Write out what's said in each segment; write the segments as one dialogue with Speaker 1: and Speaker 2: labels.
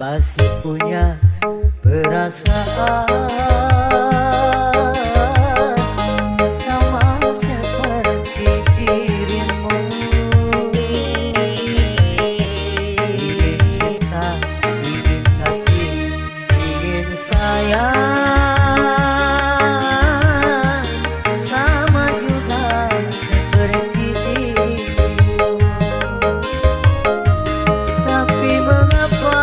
Speaker 1: masih punya perasaan sama seperti dirimu. Ingin cinta, ingin kasih, ingin sayang, sama juga seperti dirimu. Tapi mengapa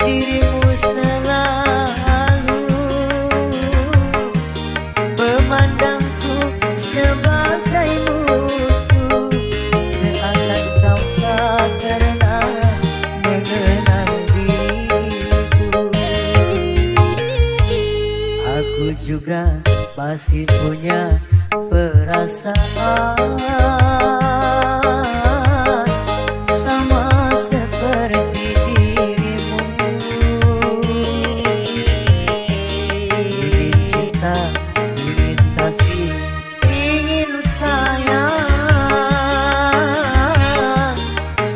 Speaker 1: dirimu selalu memandangku sebagai musuh, seakan kau tak pernah mengenal diriku. Aku juga masih punya perasaan sama seperti dirimu. Ingin cinta, ingin kasih, ingin sayang,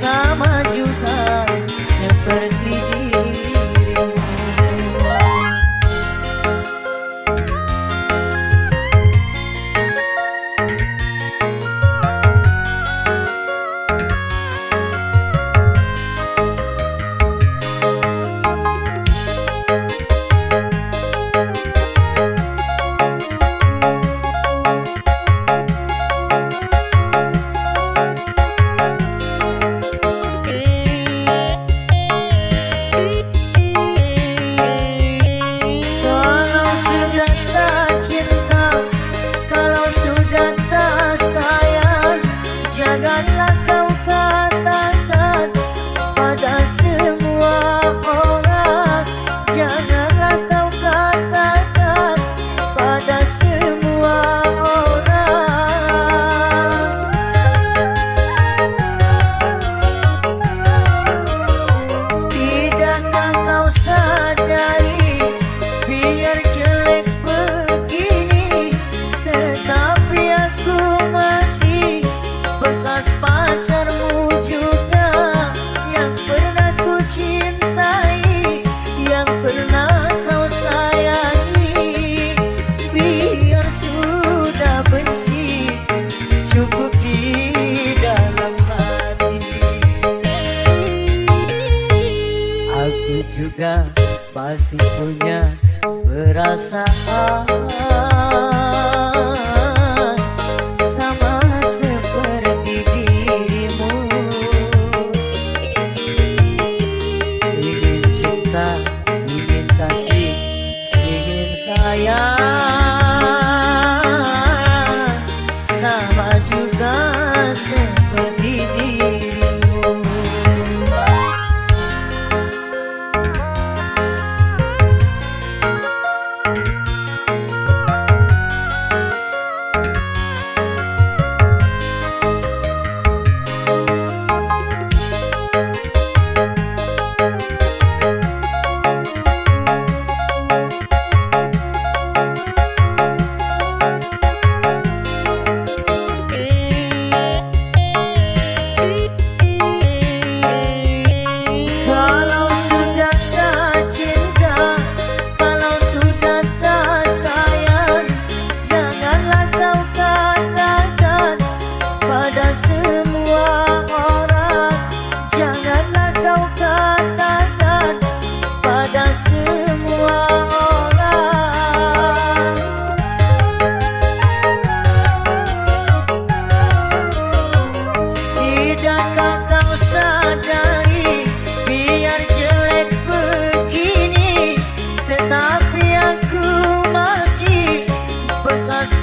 Speaker 1: sama juga seperti dirimu.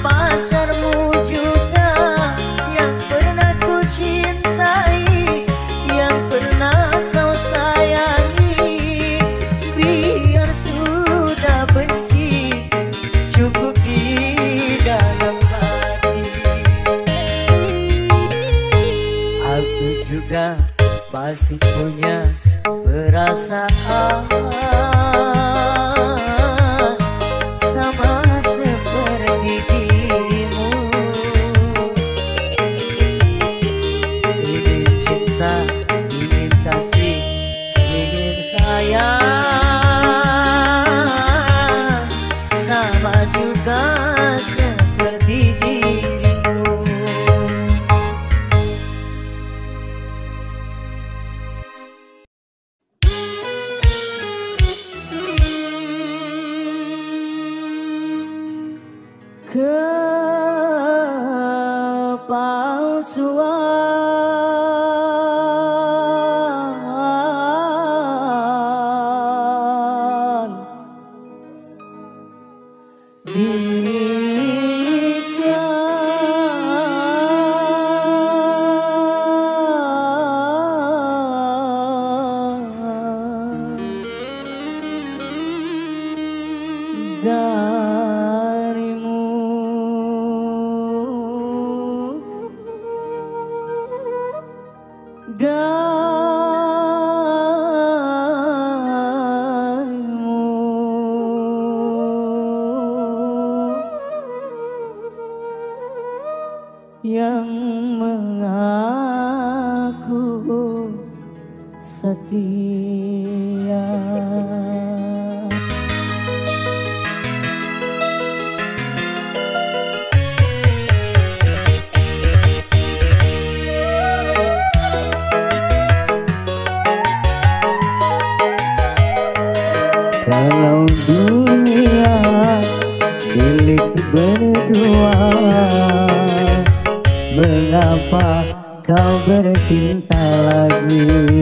Speaker 1: pacarmu juga yang pernah ku cintai, yang pernah kau sayangi. Biar sudah benci, cukup di dalam hati. Aku juga masih punya perasaan sama seperti dirimu. Ingin cinta, ingin kasih, ingin sayang, sama juga seperti dirimu. Kepalsuan darimu, yang mengaku setia. Kalau dunia milik berdua, mengapa kau bercinta lagi?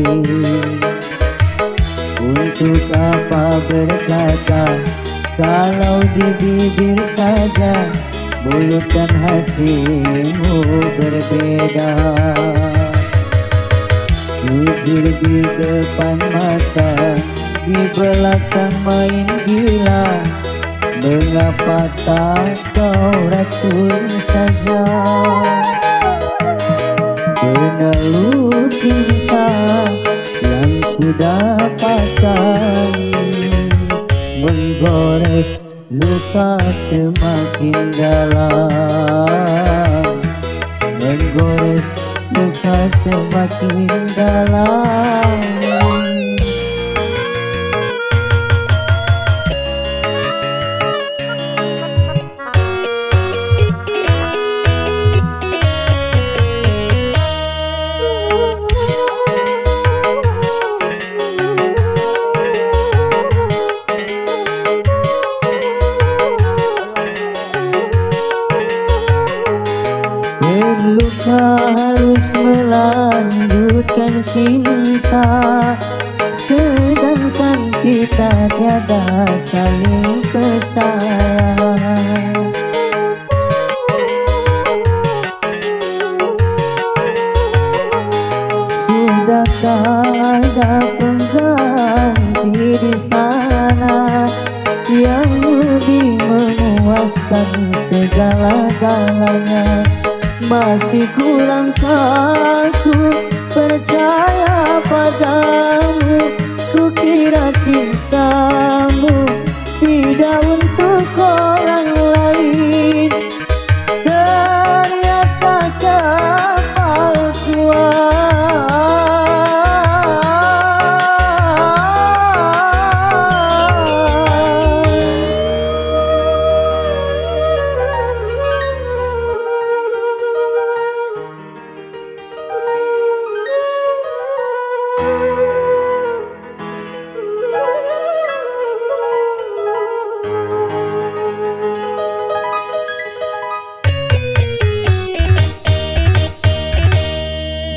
Speaker 1: Untuk apa berkata kalau di bibir saja mulut dan hatimu berbeda? Jujur di depan mata, di belakang main gila. Mengapa tak kau racun saja? Penalu cinta yang ku dapatkan menggores luka semakin dalam, menggores luka semakin dalam. Terluka harus melanjutkan cinta, sedangkan kita tiada saling percaya. Sudahkah ada pengganti di sana yang lebih memuaskan segala-galanya? Masih kurangkah ku percaya padamu? Ku kira cintamu tidak untuk orang lain, ternyata kepalsuan.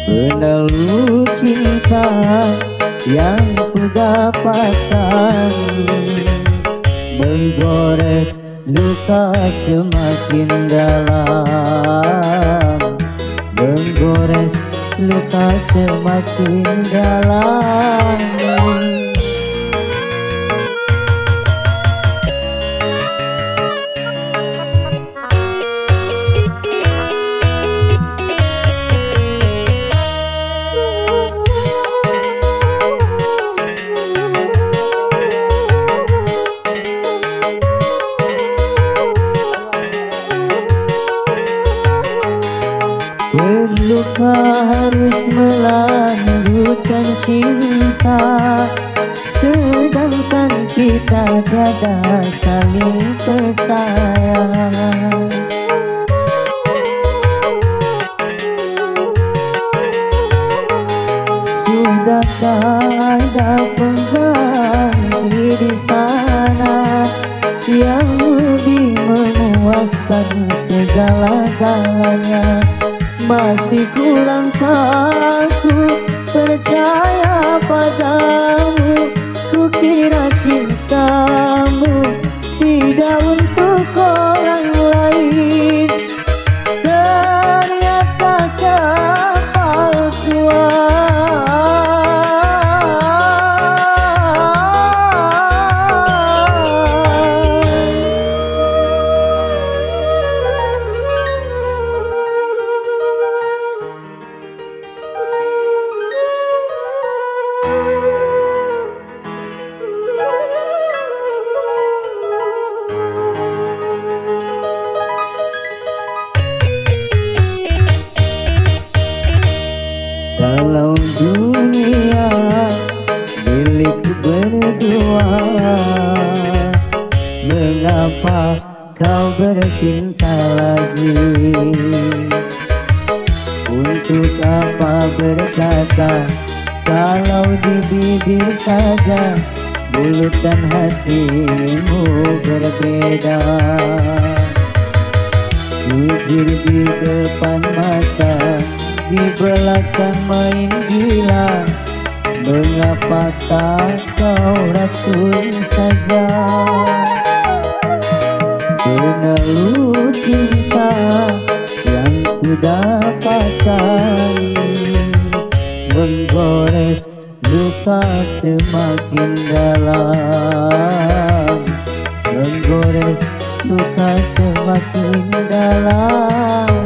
Speaker 1: Penalu cinta yang ku dapatkan menggores luka semakin dalam, menggores luka semakin dalam. Perlukah harus melanjutkan cinta, sedangkan kita tiada saling percaya? Sudahkah ada pengganti di sana yang lebih memuaskan segala-galanya? Masih kurangkah ku percaya padamu? Ku kira cintamu tidak untuk orang lain, ternyata kepalsuan. Dalam dunia milik berdua, mengapa kau bercinta lagi? Untuk apa berkata kalau di bibir saja mulut dan hatimu berbeda? Jujur di depan mata, di belakang main gila. Mengapa tak kau racun saja? Peneluh cinta yang ku dapatkan, menggores luka semakin dalam, menggores luka semakin dalam.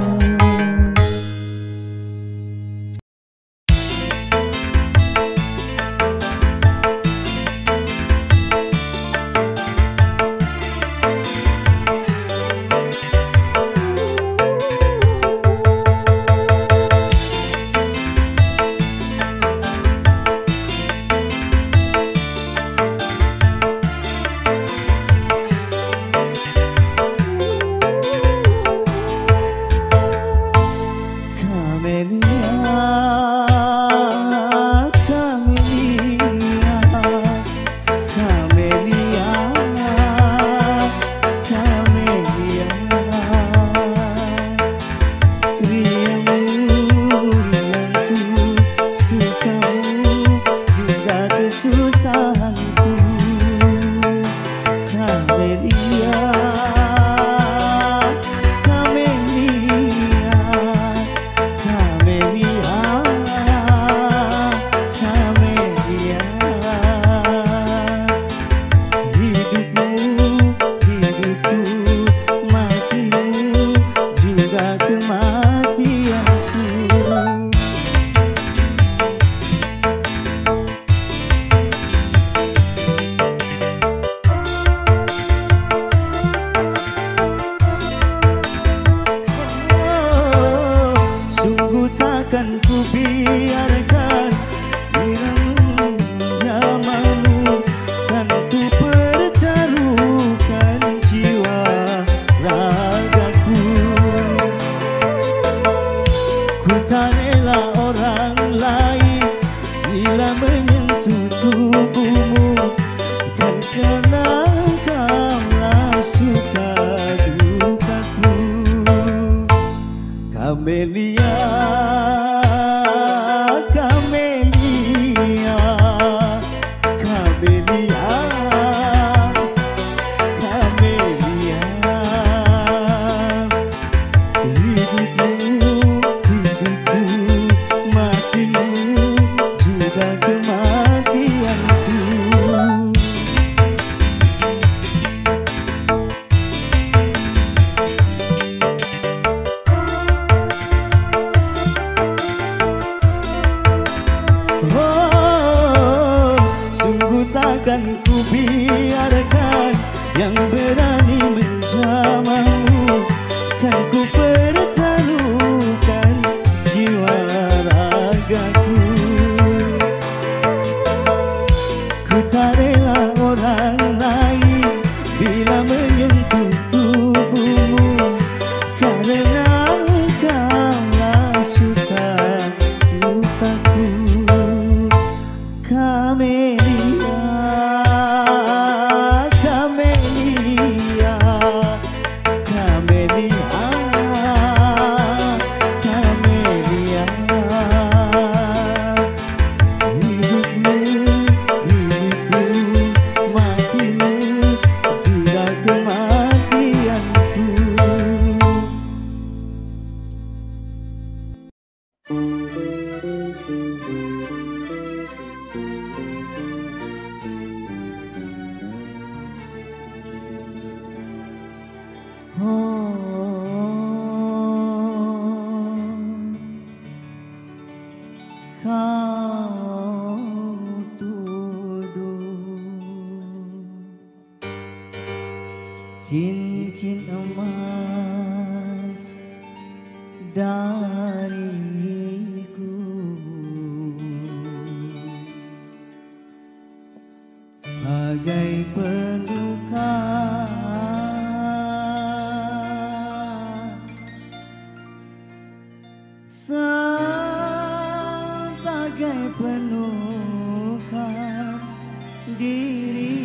Speaker 2: Takkan ku biarkan dirimu nyamanmu, kan ku pertaruhkan jiwa ragaku. Ku tak rela orang lain bila menyentuh tubuhmu, kan karena kaulah suka dukaku. Kamelia, Kamelia, Kamelia, Kamelia. dariku. Sebagai peluka, sebagai penukar dirimu.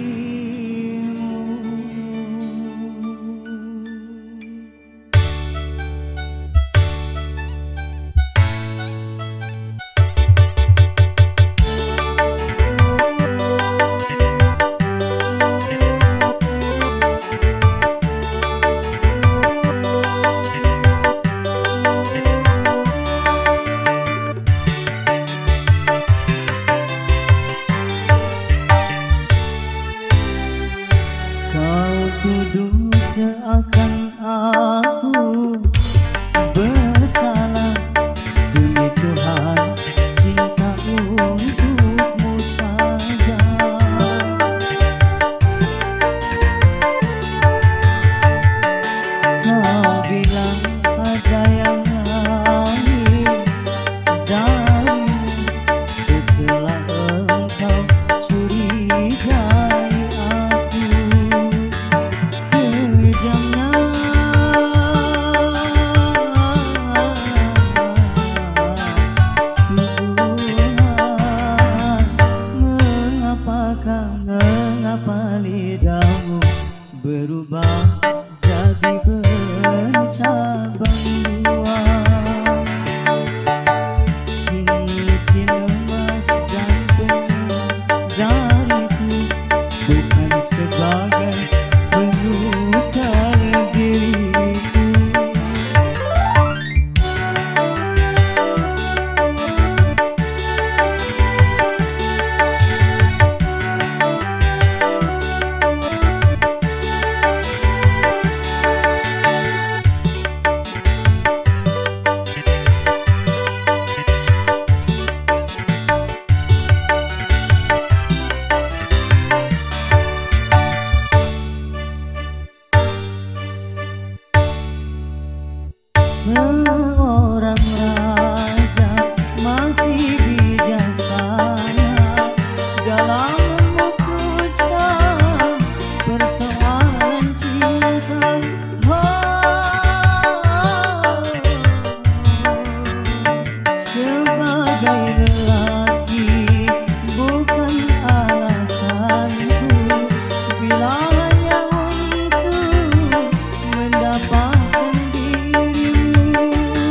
Speaker 2: Tuduh seakan aku bersalah, demi Tuhan cinta untukmu saja. Kau bilang ada yang lain darimu, setelah engkau curigai aku. Mengapa lidahmu berubah jadi bercabang dua? Cincin emas dan dariku bukan sebagai penukar diriku. Seorang raja masih bijaksana dalam memutuskan persoalan cinta. Sebagai lelaki bukan alasanku bila hanya untuk mendapatkan dirimu.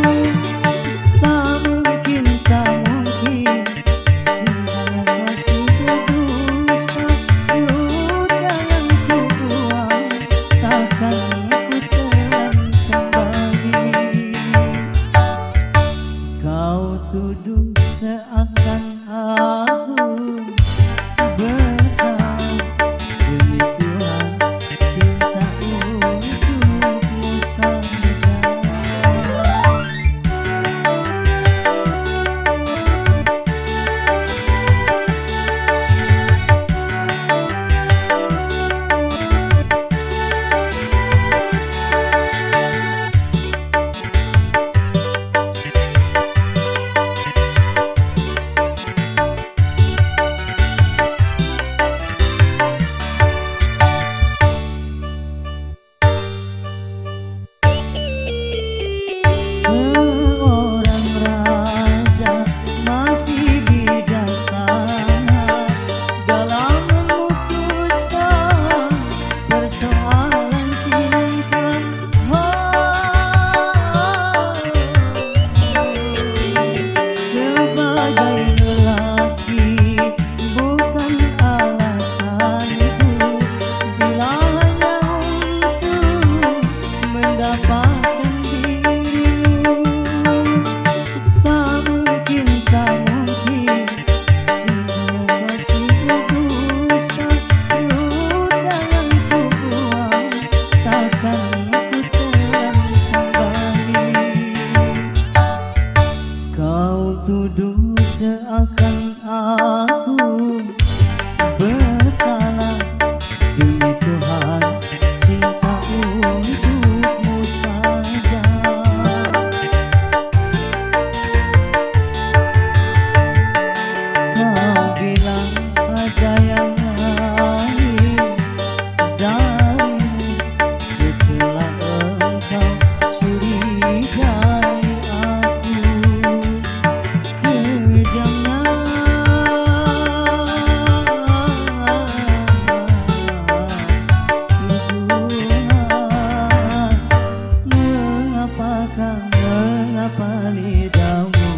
Speaker 2: mengapa lidahmu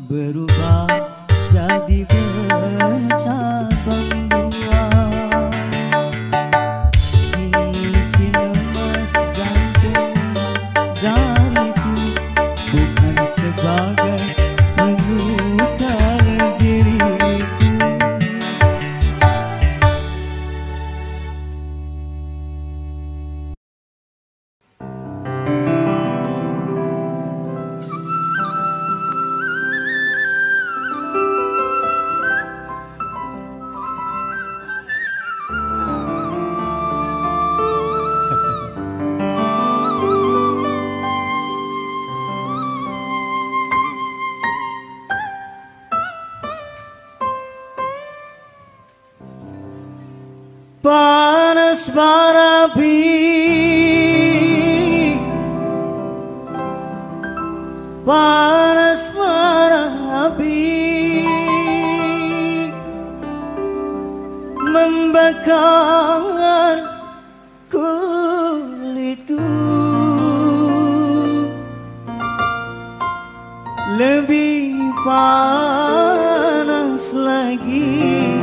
Speaker 2: berubah jadi bercabang bunga. Cincin emas gantung jariku bukan sebagai menukar diriku. Panas bara api, panas bara api membakar kulitku. Lebih panas lagi,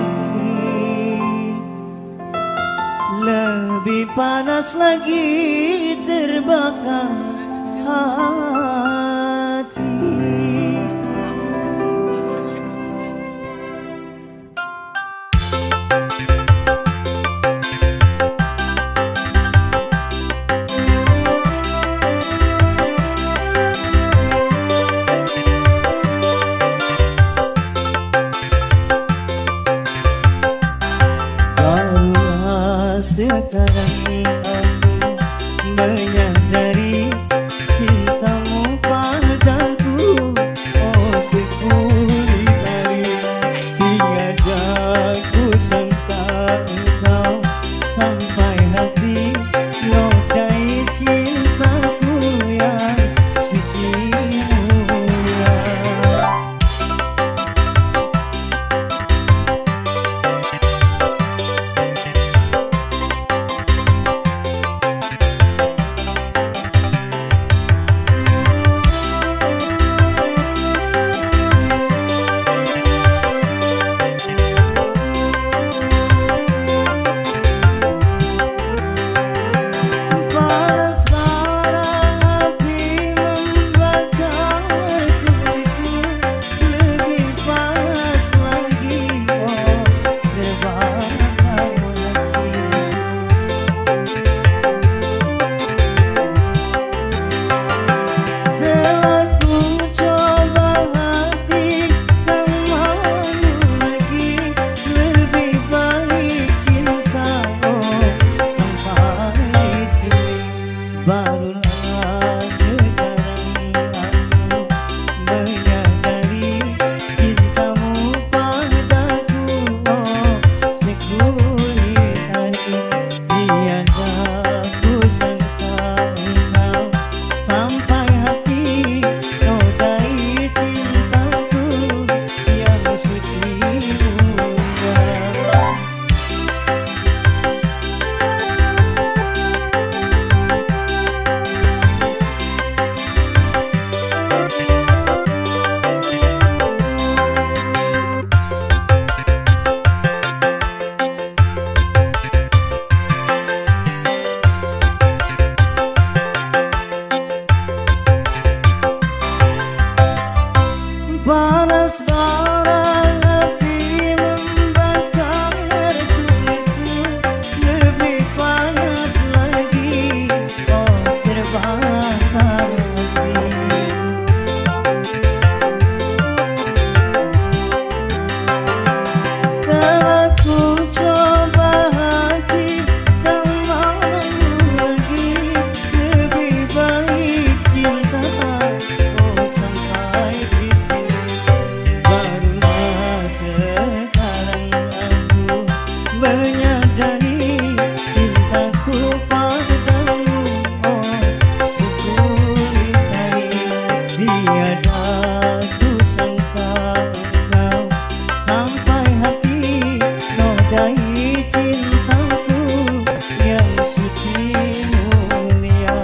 Speaker 2: lebih panas lagi terbakar hati. Sekarang aku menyadari cintamu padaku, oh sekulit hari tiada ku sangka engkau sampai hati nokai cintaku yang suci mulia. Panas bara api membakar kulitku, lebih panas lagi oh terbakar hati. Telah ku coba hati tak mau lagi, lebih baik cinta oh sampai di sini. Sekarang aku menyadari cintaku padamu, oh sekulit hari tiada ku sangka engkau sampai hati nodai cintaku yang suci mulia.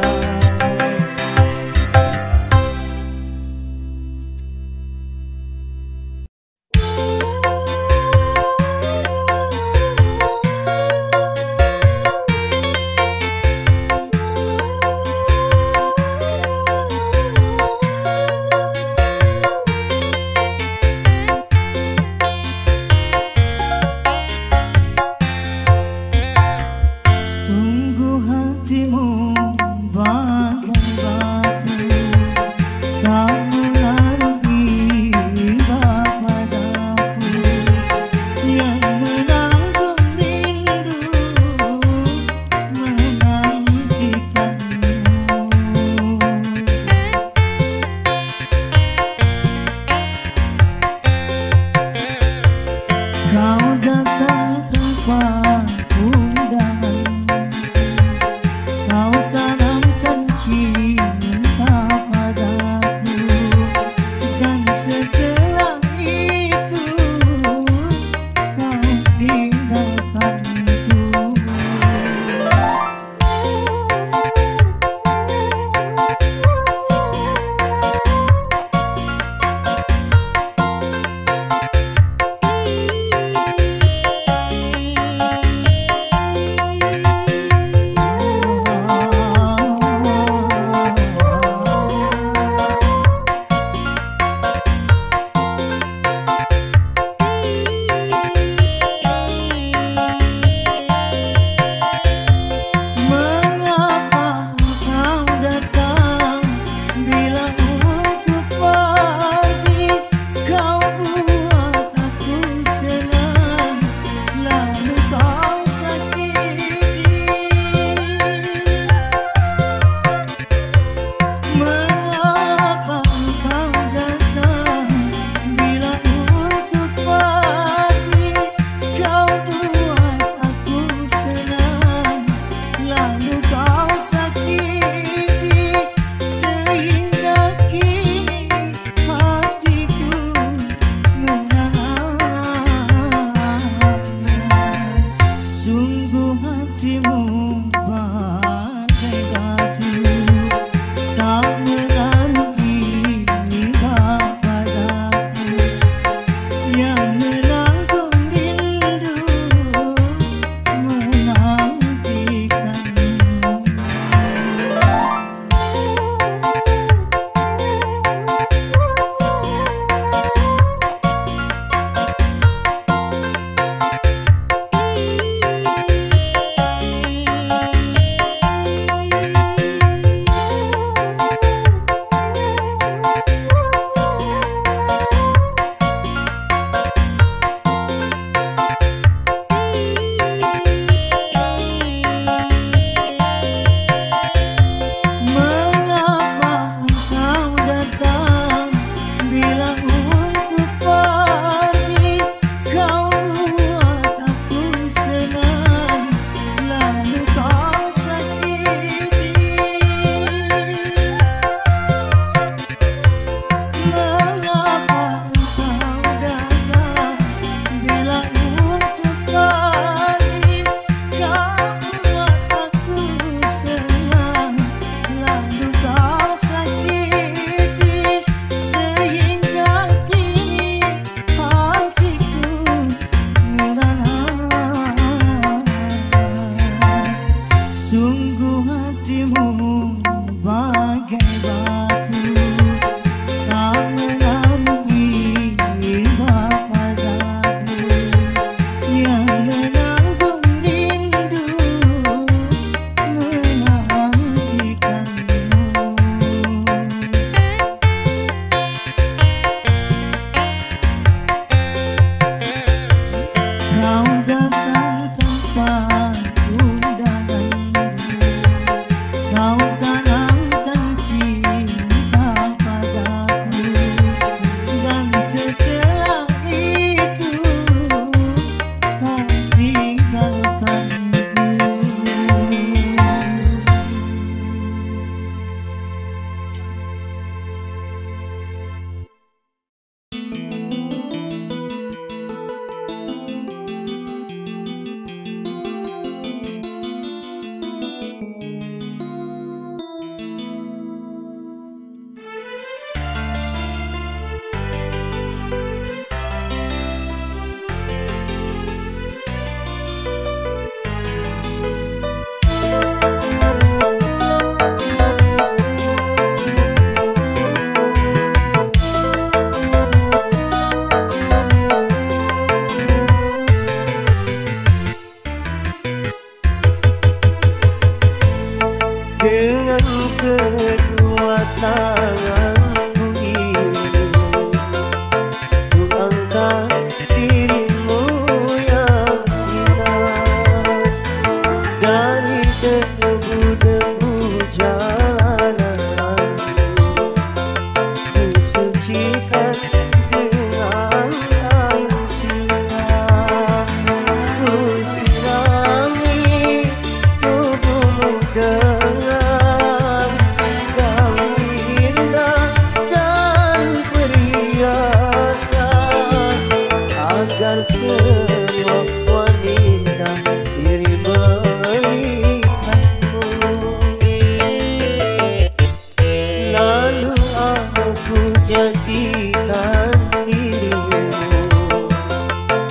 Speaker 2: jadikan dirimu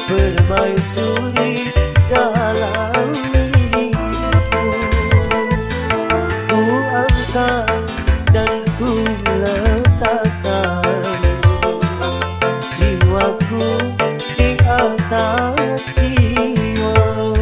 Speaker 2: permaisuri dalam hidupku. Ku angkat dan ku letakkan jiwaku di atas jiwamu.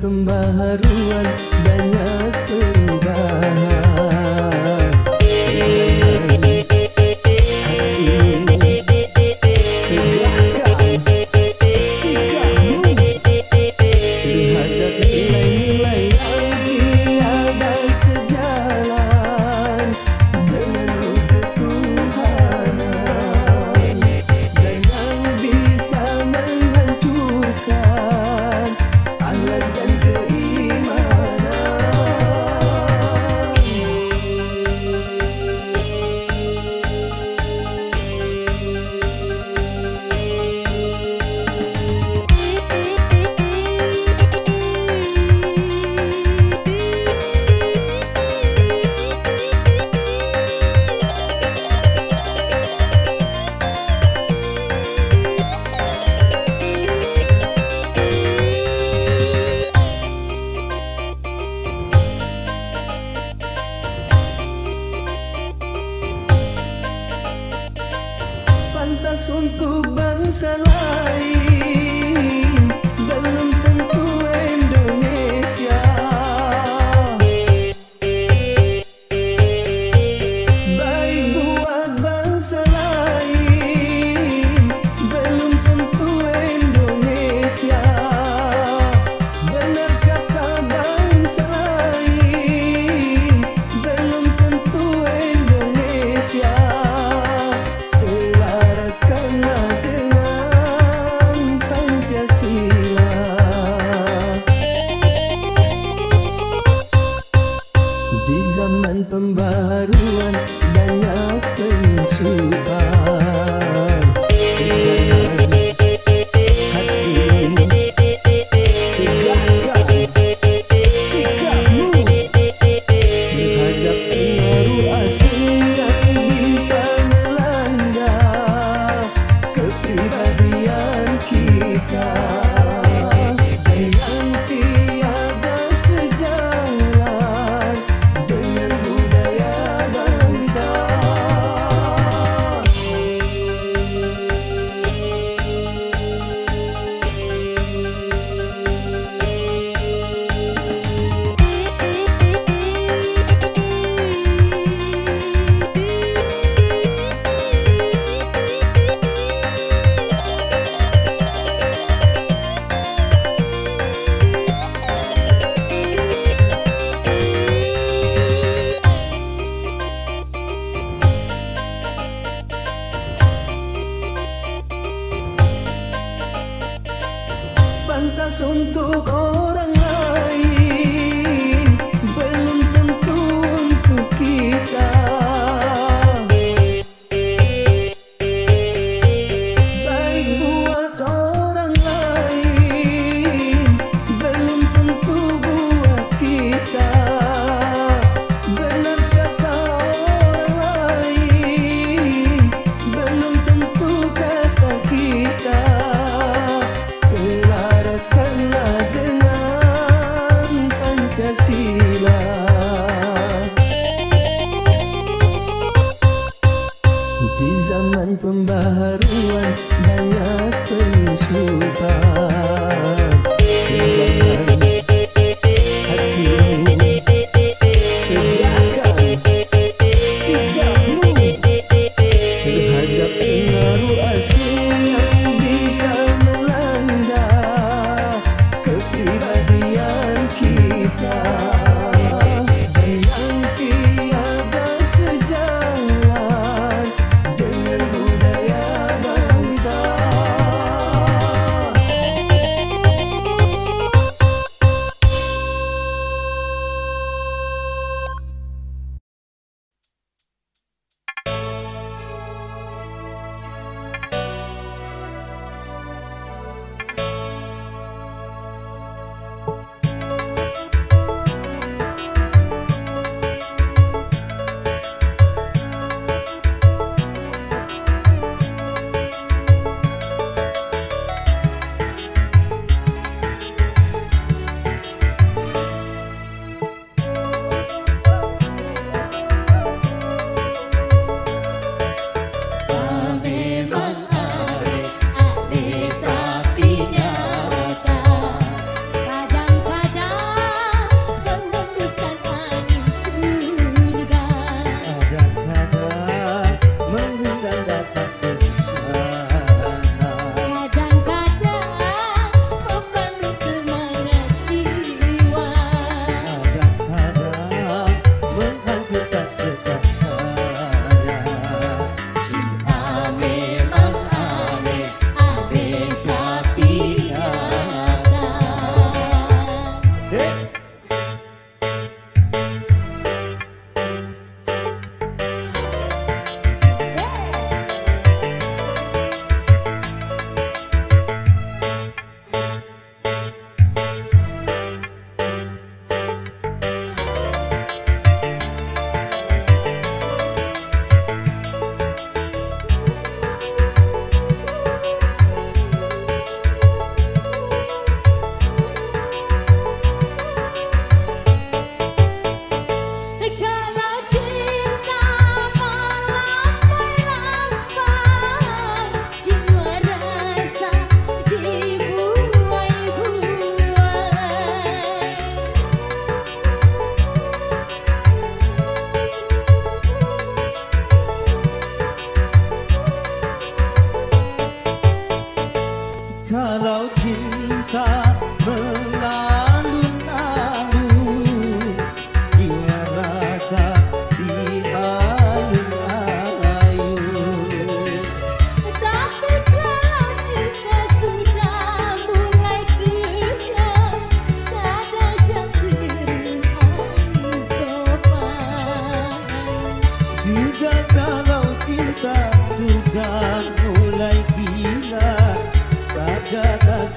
Speaker 2: pembaharuan, banyak perubahan. Terhadap nilai-nilai yang tiada sejalan dengan ketuhanan, dan yang bisa menghancurkan akhlak dan keimanan. Pantas untuk bangsa lain, belum tentu Indonesia. Baik buat bangsa lain, belum tentu Indonesia. Benar kata bangsa lain, belum tentu Indonesia. Selaraskanlah dengan Pancasila. Di zaman pembaharuan, banyak penyusupan. Terhadap pengaruh asing yang bisa melanda kepribadian kita, yang tiada sejalan dengan budaya bangsa. Pantas untuk orang lain, belum tentu untuk kita. Baik buat orang lain, belum tentu buat kita. Benar kata orang lain, belum tentu kata kita. Selaraskanlah dengan Pancasila. Di zaman pembaharuan, banyak penyusupan. Tegakkan hatimu, tegakkan sikapmu terhadap pengaruh asing yang bisa melanda kepribadian kita, dan yang tiada sejalan dengan budaya bangsa.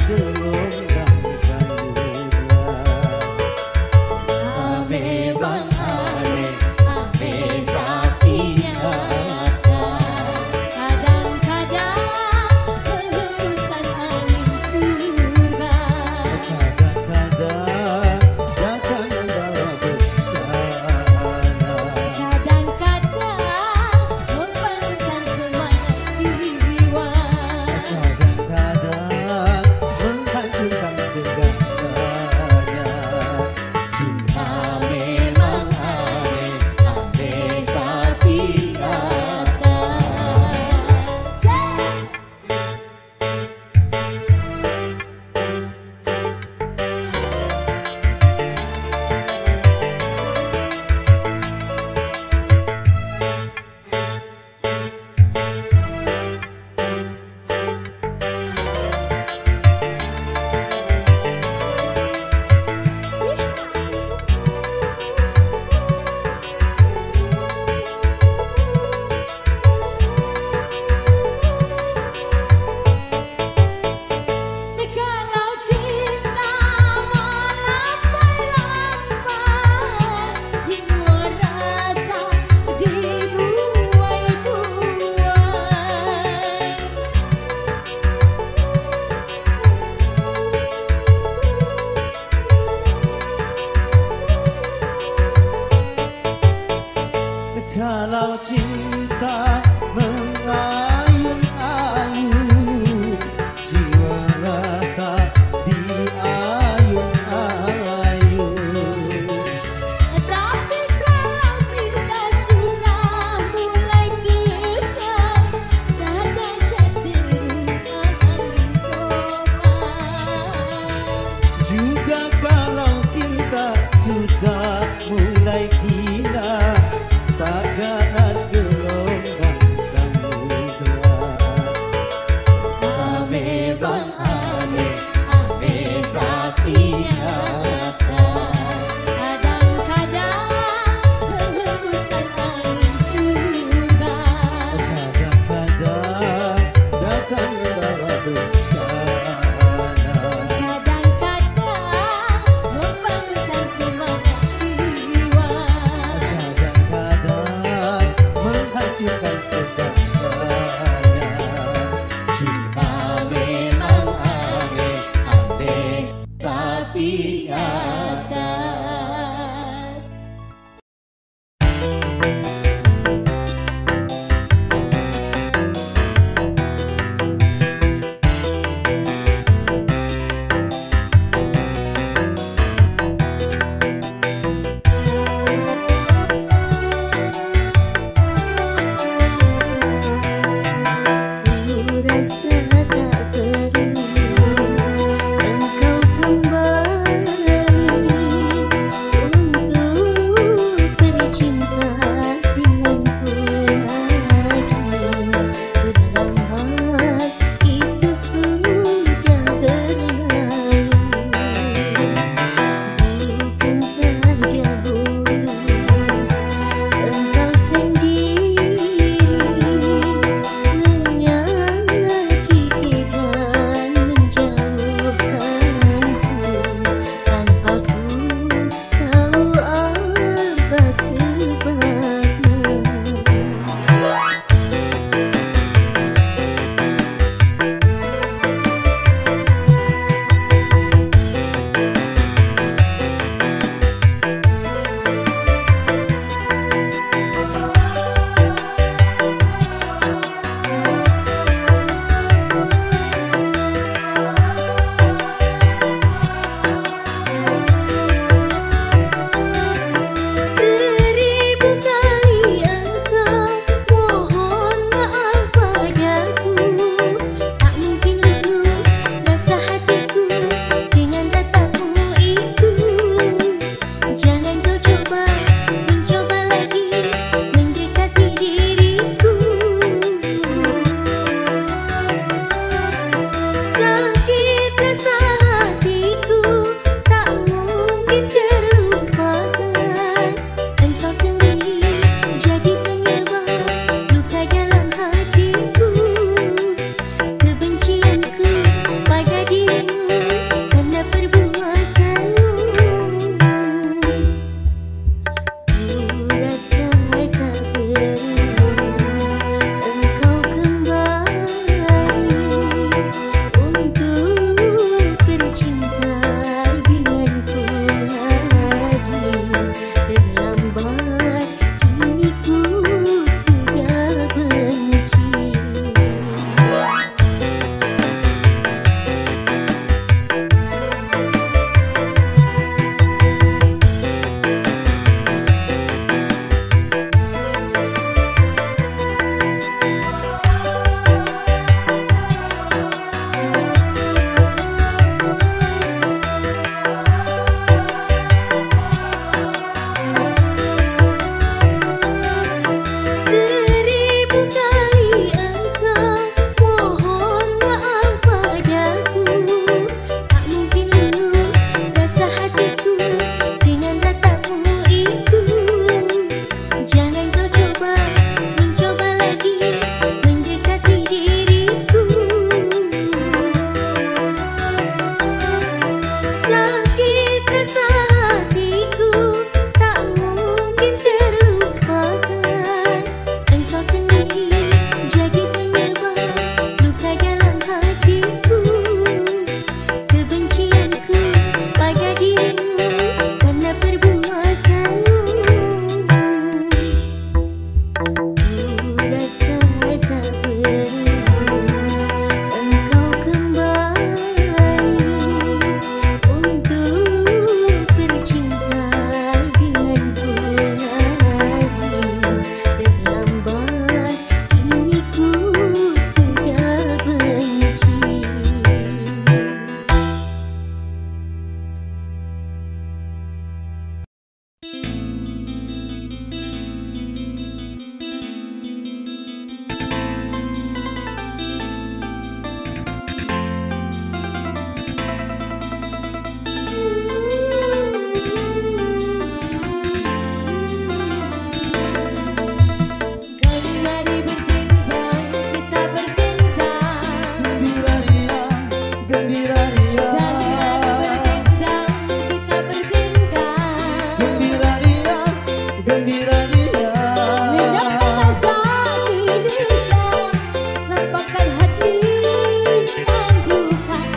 Speaker 3: gelombang samudra. Ame bang ame, ame rapinya.
Speaker 2: Kadang-kadang menghembuskan angin surga.
Speaker 3: Kadang-kadang datang membawa bencana.
Speaker 2: Kadang-kadang membangunkan semangat jiwa.
Speaker 3: Kadang-kadang menghancurkan segalanya. Cinta memang aneh, aneh tapi nyata.
Speaker 2: Kalau cinta melambai-lambai, hingga rasa dibuai-buai.
Speaker 3: Kalau cinta mengayun-ayun, jiwa rasa diayun-ayun.
Speaker 2: Tapi kalau cinta sudah mulai kejam, dada seteru angin topan.
Speaker 3: Juga kalau cinta sudah mulai gila, tak ganas gelombang samudra. Ame bang ame, ame rapi nyata.
Speaker 2: Kadang-kadang menghembuskan angin surga.
Speaker 3: Kadang-kadang datang membawa bencana.
Speaker 2: Kadang-kadang membangunkan semangat jiwa.
Speaker 3: Kadang-kadang menghancurkan segalanya. Cinta memang aneh, aneh tapi nyata.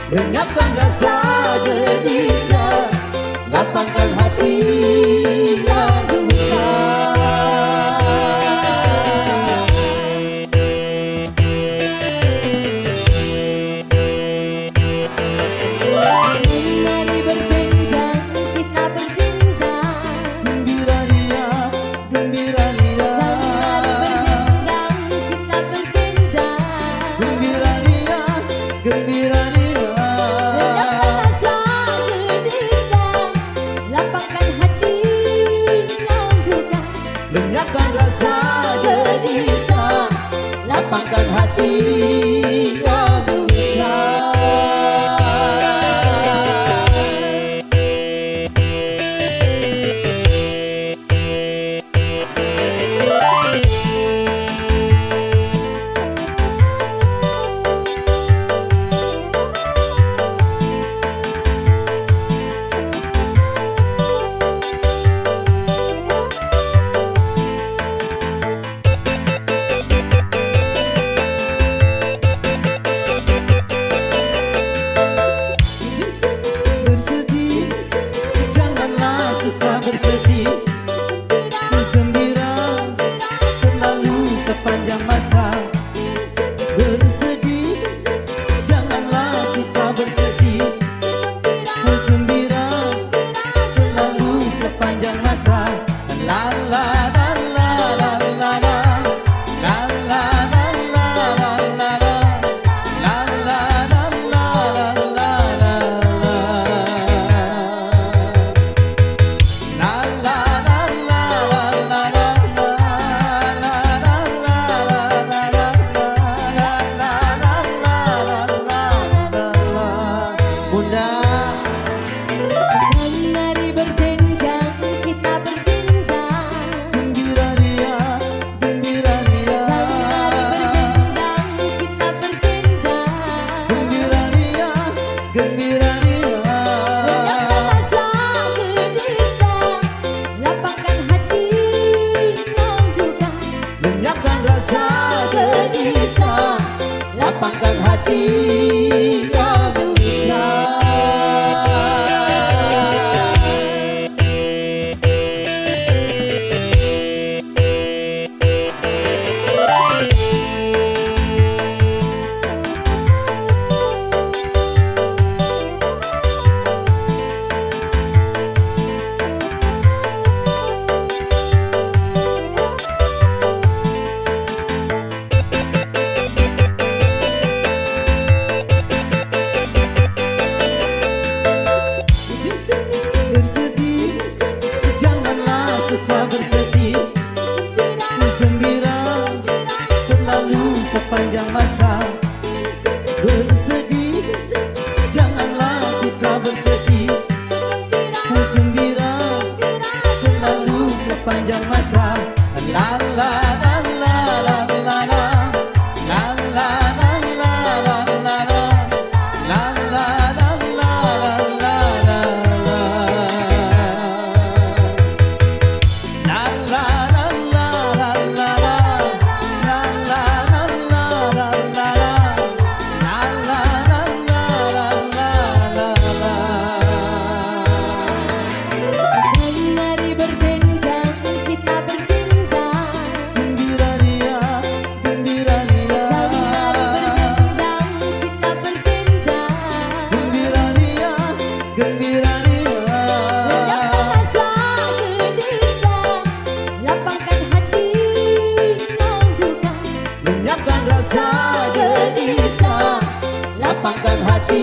Speaker 3: lenyapkan rasa gelisah, lapangkan hati yang duka.
Speaker 2: Mari berdendang, kita berdendang.
Speaker 3: Gembira ria, gembira ria.
Speaker 2: Mari berdendang, kita berdendang.
Speaker 3: Gembira ria, gembira ria.
Speaker 2: Lenyapkan rasa gelisah, lapangkan hati yang duka.
Speaker 3: Lenyapkan rasa gelisah, lapangkan hati yang duka. Bersedih, janganlah suka bersedih. Gembira selalu sepanjang masa. Bersedih, janganlah suka bersedih. Gembira selalu sepanjang masa. La la la la la la la. La la la la la la la. La la la la la la la. La la la la la la la. Bunda,
Speaker 2: Mari berdendang, kita berdendang.
Speaker 3: gembira ria, gembira ria.
Speaker 2: Mari berdendang, kita berdendang.
Speaker 3: Gembira ria, gembira ria.
Speaker 2: Lenyapkan rasa gelisah, lapangkan hati yang duka.
Speaker 3: Lenyapkan rasa gelisah, lapangkan hati yang duka. Bersedih, janganlah suka bersedih. Gembira selalu sepanjang masa. Bersedih, janganlah suka bersedih. Gembira selalu sepanjang masa. La la la la la la la. La la la la la la la. La la la la la la la. La la la la la la la. La la la la la la la. La la la la la la la.
Speaker 2: Mari berdendang, kita berdendang.
Speaker 3: Gembira ria, gembira ria.
Speaker 2: Mari berdendang, kita berdendang.
Speaker 3: Gembira ria, gembira ria.
Speaker 2: Lenyapkan rasa gelisah, lapangkan hati yang duka.
Speaker 3: Lenyapkan rasa gelisah, lapangkan hati